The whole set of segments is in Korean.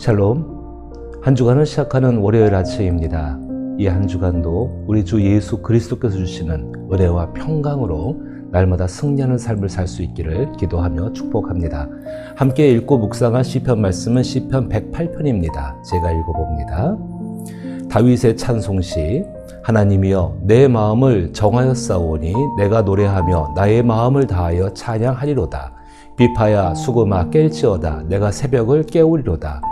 샬롬, 한 주간을 시작하는 월요일 아침입니다. 이 한 주간도 우리 주 예수 그리스도께서 주시는 은혜와 평강으로 날마다 승리하는 삶을 살 수 있기를 기도하며 축복합니다. 함께 읽고 묵상할 시편 말씀은 시편 108편입니다. 제가 읽어봅니다. 다윗의 찬송시. 하나님이여 내 마음을 정하였사오니 내가 노래하며 나의 마음을 다하여 찬양하리로다. 비파야 수금아 깰지어다. 내가 새벽을 깨우리로다.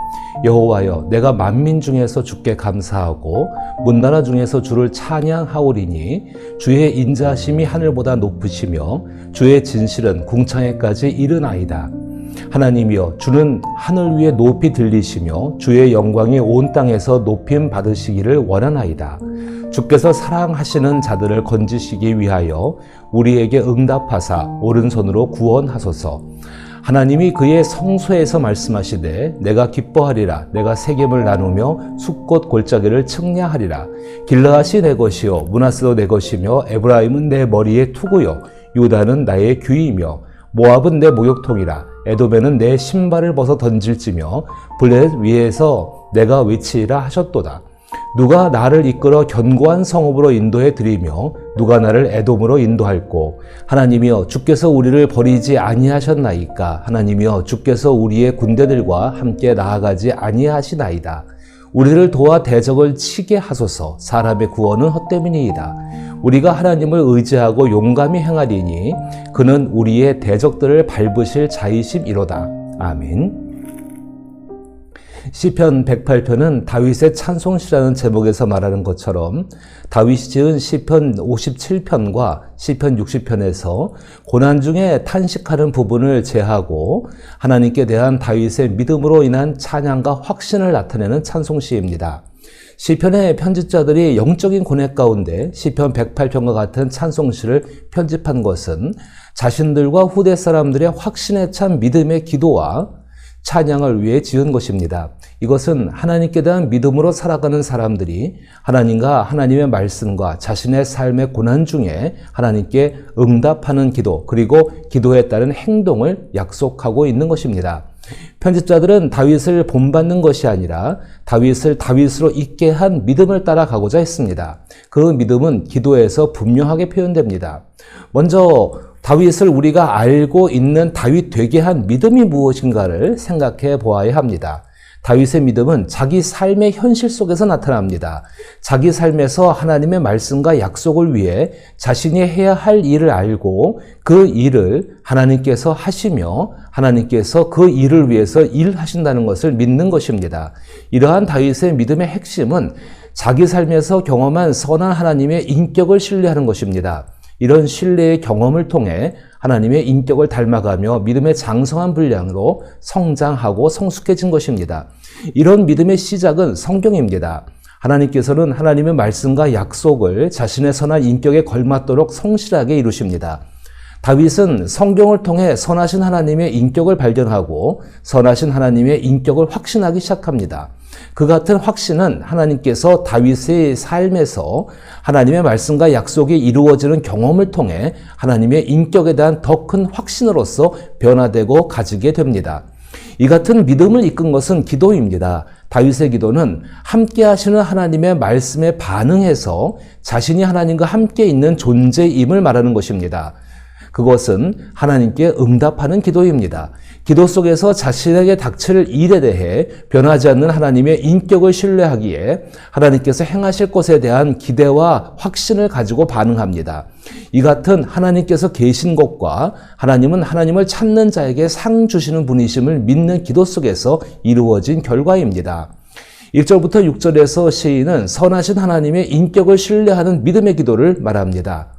여호와여 내가 만민 중에서 주께 감사하고 문나라 중에서 주를 찬양하오리니 주의 인자하심이 하늘보다 높으시며 주의 진실은 궁창에까지 이르나이다. 하나님이여 주는 하늘 위에 높이 들리시며 주의 영광이 온 땅에서 높임 받으시기를 원하나이다. 주께서 사랑하시는 자들을 건지시기 위하여 우리에게 응답하사 오른손으로 구원하소서. 하나님이 그의 성소에서 말씀하시되 내가 기뻐하리라. 내가 세겜을 나누며 숲꽃 골짜기를 측량하리라. 길르앗이 내 것이요 므낫세도 내 것이며 에브라임은 내 머리의 투구요 유다는 나의 귀이며 모압은 내 목욕통이라. 에돔에는 내 신발을 벗어 던질지며 블레셋 위에서 내가 외치리라 하셨도다. 누가 나를 이끌어 견고한 성읍으로 인도해 드리며 누가 나를 에돔으로 인도할꼬. 하나님이여 주께서 우리를 버리지 아니하셨나이까. 하나님이여 주께서 우리의 군대들과 함께 나아가지 아니하시나이다. 우리를 도와 대적을 치게 하소서. 사람의 구원은 헛됨이니이다. 우리가 하나님을 의지하고 용감히 행하리니 그는 우리의 대적들을 밟으실 자이심이로다. 아멘. 시편 108편은 다윗의 찬송시라는 제목에서 말하는 것처럼 다윗이 지은 시편 57편과 시편 60편에서 고난 중에 탄식하는 부분을 제하고 하나님께 대한 다윗의 믿음으로 인한 찬양과 확신을 나타내는 찬송시입니다. 시편의 편집자들이 영적인 고뇌 가운데 시편 108편과 같은 찬송시를 편집한 것은 자신들과 후대 사람들의 확신에 찬 믿음의 기도와 찬양을 위해 지은 것입니다. 이것은 하나님께 대한 믿음으로 살아가는 사람들이 하나님과 하나님의 말씀과 자신의 삶의 고난 중에 하나님께 응답하는 기도, 그리고 기도에 따른 행동을 약속하고 있는 것입니다. 편집자들은 다윗을 본받는 것이 아니라 다윗을 다윗으로 있게 한 믿음을 따라가고자 했습니다. 그 믿음은 기도에서 분명하게 표현됩니다. 먼저 다윗을 우리가 알고 있는 다윗 되게 한 믿음이 무엇인가를 생각해 보아야 합니다. 다윗의 믿음은 자기 삶의 현실 속에서 나타납니다. 자기 삶에서 하나님의 말씀과 약속을 위해 자신이 해야 할 일을 알고 그 일을 하나님께서 하시며 하나님께서 그 일을 위해서 일하신다는 것을 믿는 것입니다. 이러한 다윗의 믿음의 핵심은 자기 삶에서 경험한 선한 하나님의 인격을 신뢰하는 것입니다. 이런 신뢰의 경험을 통해 하나님의 인격을 닮아가며 믿음의 장성한 분량으로 성장하고 성숙해진 것입니다. 이런 믿음의 시작은 성경입니다. 하나님께서는 하나님의 말씀과 약속을 자신의 선한 인격에 걸맞도록 성실하게 이루십니다. 다윗은 성경을 통해 선하신 하나님의 인격을 발견하고 선하신 하나님의 인격을 확신하기 시작합니다. 그 같은 확신은 하나님께서 다윗의 삶에서 하나님의 말씀과 약속이 이루어지는 경험을 통해 하나님의 인격에 대한 더 큰 확신으로서 변화되고 가지게 됩니다. 이 같은 믿음을 이끈 것은 기도입니다. 다윗의 기도는 함께 하시는 하나님의 말씀에 반응해서 자신이 하나님과 함께 있는 존재임을 말하는 것입니다. 그것은 하나님께 응답하는 기도입니다. 기도 속에서 자신에게 닥칠 일에 대해 변하지 않는 하나님의 인격을 신뢰하기에 하나님께서 행하실 것에 대한 기대와 확신을 가지고 반응합니다. 이 같은 하나님께서 계신 것과 하나님은 하나님을 찾는 자에게 상 주시는 분이심을 믿는 기도 속에서 이루어진 결과입니다. 1절부터 6절에서 시인은 선하신 하나님의 인격을 신뢰하는 믿음의 기도를 말합니다.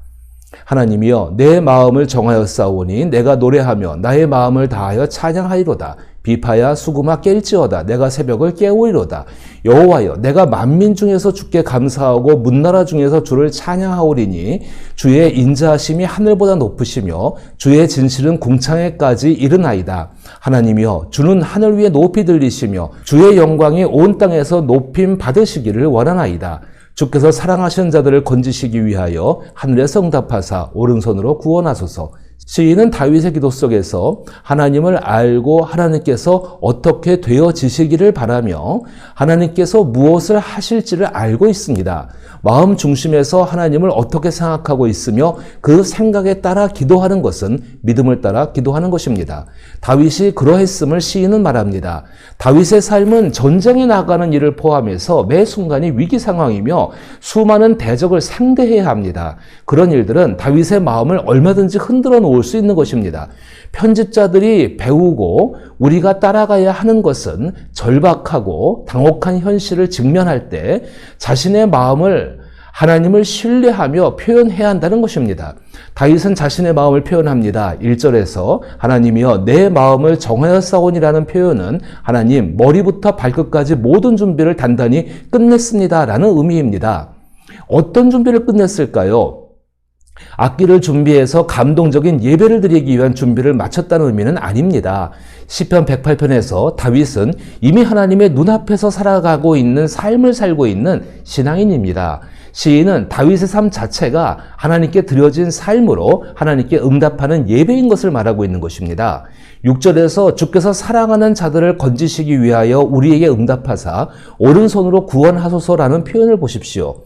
하나님이여 내 마음을 정하였사오니 내가 노래하며 나의 마음을 다하여 찬양하리로다. 비파야 수금아 깰지어다. 내가 새벽을 깨우리로다. 여호와여 내가 만민 중에서 주께 감사하고 문나라 중에서 주를 찬양하오리니 주의 인자하심이 하늘보다 높으시며 주의 진실은 궁창에까지 이르나이다. 하나님이여 주는 하늘 위에 높이 들리시며 주의 영광이 온 땅에서 높임 받으시기를 원하나이다. 주께서 사랑하시는 자들을 건지시기 위하여 하늘에서 응답하사 오른손으로 구원하소서. 시인은 다윗의 기도 속에서 하나님을 알고 하나님께서 어떻게 되어지시기를 바라며 하나님께서 무엇을 하실지를 알고 있습니다. 마음 중심에서 하나님을 어떻게 생각하고 있으며 그 생각에 따라 기도하는 것은 믿음을 따라 기도하는 것입니다. 다윗이 그러했음을 시인은 말합니다. 다윗의 삶은 전쟁에 나가는 일을 포함해서 매 순간이 위기 상황이며 수많은 대적을 상대해야 합니다. 그런 일들은 다윗의 마음을 얼마든지 흔들어 놓을 수 있는 것입니다. 편집자들이 배우고 우리가 따라가야 하는 것은 절박하고 당혹한 현실을 직면할 때 자신의 마음을 하나님을 신뢰하며 표현해야 한다는 것입니다. 다윗은 자신의 마음을 표현합니다. 1절에서 하나님이여 내 마음을 정하였사오니라는 표현은 하나님 머리부터 발끝까지 모든 준비를 단단히 끝냈습니다 라는 의미입니다. 어떤 준비를 끝냈을까요? 악기를 준비해서 감동적인 예배를 드리기 위한 준비를 마쳤다는 의미는 아닙니다. 시편 108편에서 다윗은 이미 하나님의 눈앞에서 살아가고 있는 삶을 살고 있는 신앙인입니다. 시인은 다윗의 삶 자체가 하나님께 드려진 삶으로 하나님께 응답하는 예배인 것을 말하고 있는 것입니다. 6절에서 주께서 사랑하는 자들을 건지시기 위하여 우리에게 응답하사 오른손으로 구원하소서라는 표현을 보십시오.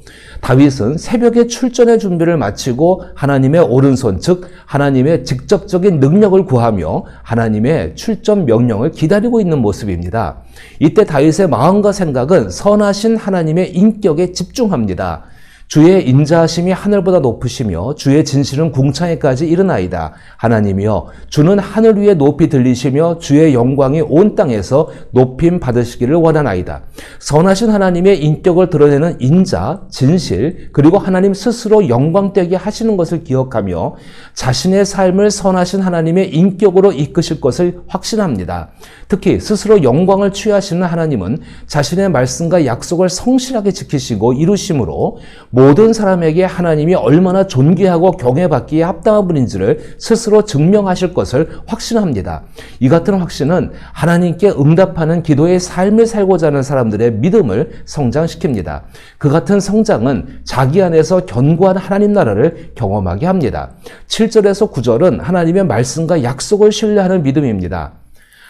다윗은 새벽에 출전의 준비를 마치고 하나님의 오른손, 즉 하나님의 직접적인 능력을 구하며 하나님의 출전 명령을 기다리고 있는 모습입니다. 이때 다윗의 마음과 생각은 선하신 하나님의 인격에 집중합니다. 주의 인자하심이 하늘보다 높으시며 주의 진실은 궁창에까지 이르나이다. 하나님이여 주는 하늘 위에 높이 들리시며 주의 영광이 온 땅에서 높임 받으시기를 원하나이다. 선하신 하나님의 인격을 드러내는 인자, 진실, 그리고 하나님 스스로 영광되게 하시는 것을 기억하며 자신의 삶을 선하신 하나님의 인격으로 이끄실 것을 확신합니다. 특히 스스로 영광을 취하시는 하나님은 자신의 말씀과 약속을 성실하게 지키시고 이루심으로 모든 사람에게 하나님이 얼마나 존귀하고 경외받기에 합당한 분인지를 스스로 증명하실 것을 확신합니다. 이 같은 확신은 하나님께 응답하는 기도의 삶을 살고자 하는 사람들의 믿음을 성장시킵니다. 그 같은 성장은 자기 안에서 견고한 하나님 나라를 경험하게 합니다. 7절에서 9절은 하나님의 말씀과 약속을 신뢰하는 믿음입니다.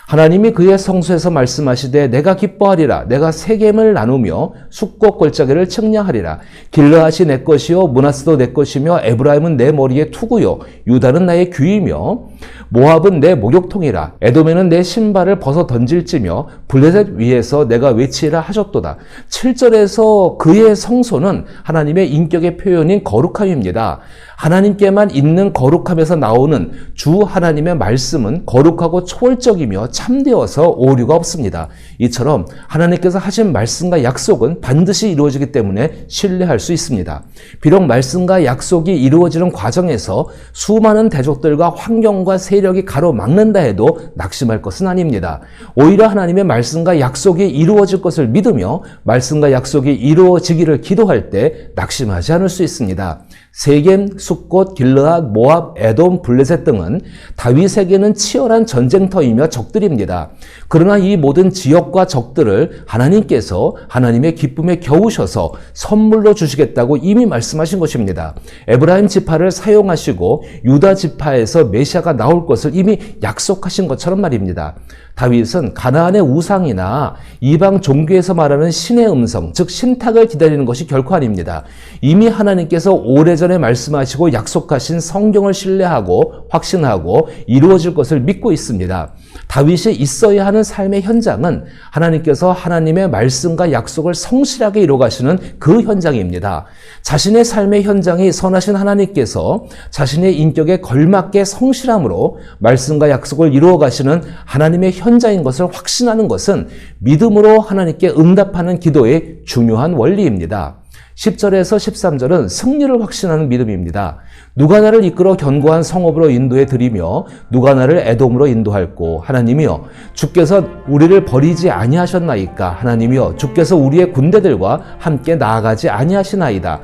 하나님이 그의 성소에서 말씀하시되 내가 기뻐하리라. 내가 세겜을 나누며 숫꽃 골짜기를 측량하리라. 길르앗이 내 것이요 므낫세도 내 것이며 에브라임은 내 머리의 투구요 유다는 나의 귀이며 모압은 내 목욕통이라. 에돔에는 내 신발을 벗어 던질지며 블레셋 위에서 내가 외치리라 하셨도다. 7절에서 그의 성소는 하나님의 인격의 표현인 거룩함입니다. 하나님께만 있는 거룩함에서 나오는 주 하나님의 말씀은 거룩하고 초월적이며 참되어서 오류가 없습니다. 이처럼 하나님께서 하신 말씀과 약속은 반드시 이루어지기 때문에 신뢰할 수 있습니다. 비록 말씀과 약속이 이루어지는 과정에서 수많은 대적들과 환경과 세력이 가로막는다 해도 낙심할 것은 아닙니다. 오히려 하나님의 말씀과 약속이 이루어질 것을 믿으며 말씀과 약속이 이루어지기를 기도할 때 낙심하지 않을 수 있습니다. 세겜, 숫꽃, 길르앗, 모압, 에돔, 블레셋 등은 다윗에게는 치열한 전쟁터이며 적들입니다. 그러나 이 모든 지역과 적들을 하나님께서 하나님의 기쁨에 겨우셔서 선물로 주시겠다고 이미 말씀하신 것입니다. 에브라임 지파를 사용하시고 유다 지파에서 메시아가 나올 것을 이미 약속하신 것처럼 말입니다. 다윗은 가나안의 우상이나 이방 종교에서 말하는 신의 음성, 즉 신탁을 기다리는 것이 결코 아닙니다. 이미 하나님께서 오래전에 말씀하시고 약속하신 성경을 신뢰하고 확신하고 이루어질 것을 믿고 있습니다. 다윗이 있어야 하는 삶의 현장은 하나님께서 하나님의 말씀과 약속을 성실하게 이루어가시는 그 현장입니다. 자신의 삶의 현장이 선하신 하나님께서 자신의 인격에 걸맞게 성실함으로 말씀과 약속을 이루어가시는 하나님의 현장인 것을 확신하는 것은 믿음으로 하나님께 응답하는 기도의 중요한 원리입니다. 10절에서 13절은 승리를 확신하는 믿음입니다. 누가 나를 이끌어 견고한 성읍으로 인도해 드리며 누가 나를 에돔으로 인도할꼬. 하나님이여 주께서 우리를 버리지 아니하셨나이까. 하나님이여 주께서 우리의 군대들과 함께 나아가지 아니하시나이다.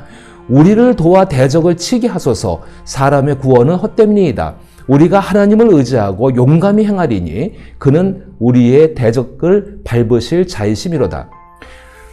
우리를 도와 대적을 치게 하소서. 사람의 구원은 헛됨이니이다. 우리가 하나님을 의지하고 용감히 행하리니 그는 우리의 대적을 밟으실 자이심이로다.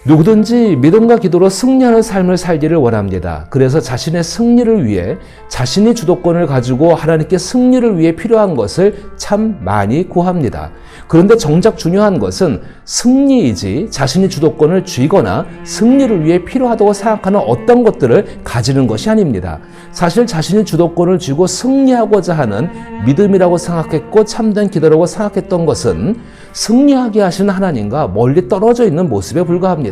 누구든지 믿음과 기도로 승리하는 삶을 살기를 원합니다. 그래서 자신의 승리를 위해 자신이 주도권을 가지고 하나님께 승리를 위해 필요한 것을 참 많이 구합니다. 그런데 정작 중요한 것은 승리이지 자신이 주도권을 쥐거나 승리를 위해 필요하다고 생각하는 어떤 것들을 가지는 것이 아닙니다. 사실 자신이 주도권을 쥐고 승리하고자 하는 믿음이라고 생각했고 참된 기도라고 생각했던 것은 승리하게 하시는 하나님과 멀리 떨어져 있는 모습에 불과합니다.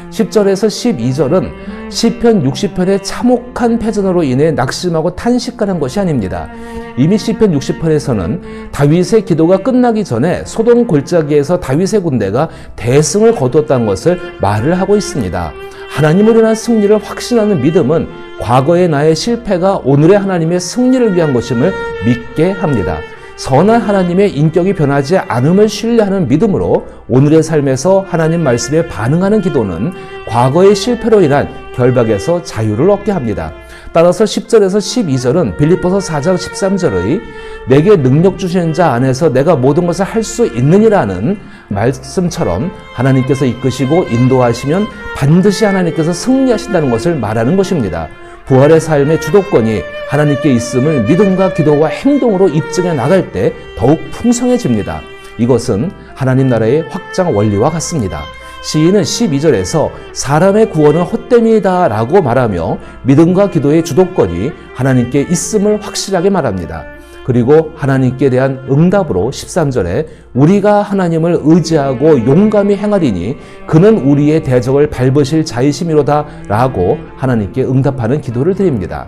10절에서 12절은 시편 60편의 참혹한 패전으로 인해 낙심하고 탄식하는 것이 아닙니다. 이미 시편 60편에서는 다윗의 기도가 끝나기 전에 소돔 골짜기에서 다윗의 군대가 대승을 거두었다는 것을 말을 하고 있습니다. 하나님으로 인한 승리를 확신하는 믿음은 과거의 나의 실패가 오늘의 하나님의 승리를 위한 것임을 믿게 합니다. 선한 하나님의 인격이 변하지 않음을 신뢰하는 믿음으로 오늘의 삶에서 하나님 말씀에 반응하는 기도는 과거의 실패로 인한 결박에서 자유를 얻게 합니다. 따라서 10절에서 12절은 빌립보서 4장 13절의 내게 능력 주시는 자 안에서 내가 모든 것을 할 수 있느니라는 말씀처럼 하나님께서 이끄시고 인도하시면 반드시 하나님께서 승리하신다는 것을 말하는 것입니다. 부활의 삶의 주도권이 하나님께 있음을 믿음과 기도와 행동으로 입증해 나갈 때 더욱 풍성해집니다. 이것은 하나님 나라의 확장 원리와 같습니다. 시인은 12절에서 사람의 구원은 헛됨이다 라고 말하며 믿음과 기도의 주도권이 하나님께 있음을 확실하게 말합니다. 그리고 하나님께 대한 응답으로 13절에 우리가 하나님을 의지하고 용감히 행하리니 그는 우리의 대적을 밟으실 자이심이로다 라고 하나님께 응답하는 기도를 드립니다.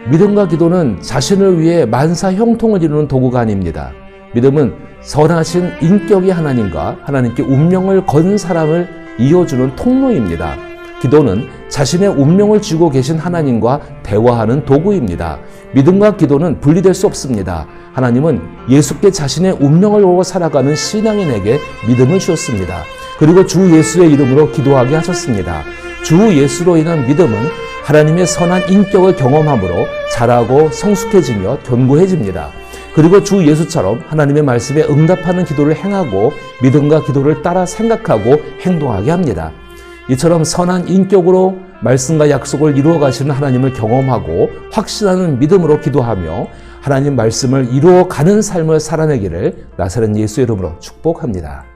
믿음과 기도는 자신을 위해 만사 형통을 이루는 도구가 아닙니다. 믿음은 선하신 인격의 하나님과 하나님께 운명을 건 사람을 이어주는 통로입니다. 기도는 자신의 운명을 쥐고 계신 하나님과 대화하는 도구입니다. 믿음과 기도는 분리될 수 없습니다. 하나님은 예수께 자신의 운명을 보고 살아가는 신앙인에게 믿음을 주셨습니다. 그리고 주 예수의 이름으로 기도하게 하셨습니다. 주 예수로 인한 믿음은 하나님의 선한 인격을 경험함으로 자라고 성숙해지며 견고해집니다. 그리고 주 예수처럼 하나님의 말씀에 응답하는 기도를 행하고 믿음과 기도를 따라 생각하고 행동하게 합니다. 이처럼 선한 인격으로 말씀과 약속을 이루어 가시는 하나님을 경험하고 확신하는 믿음으로 기도하며 하나님 말씀을 이루어 가는 삶을 살아내기를 나사렛 예수의 이름으로 축복합니다.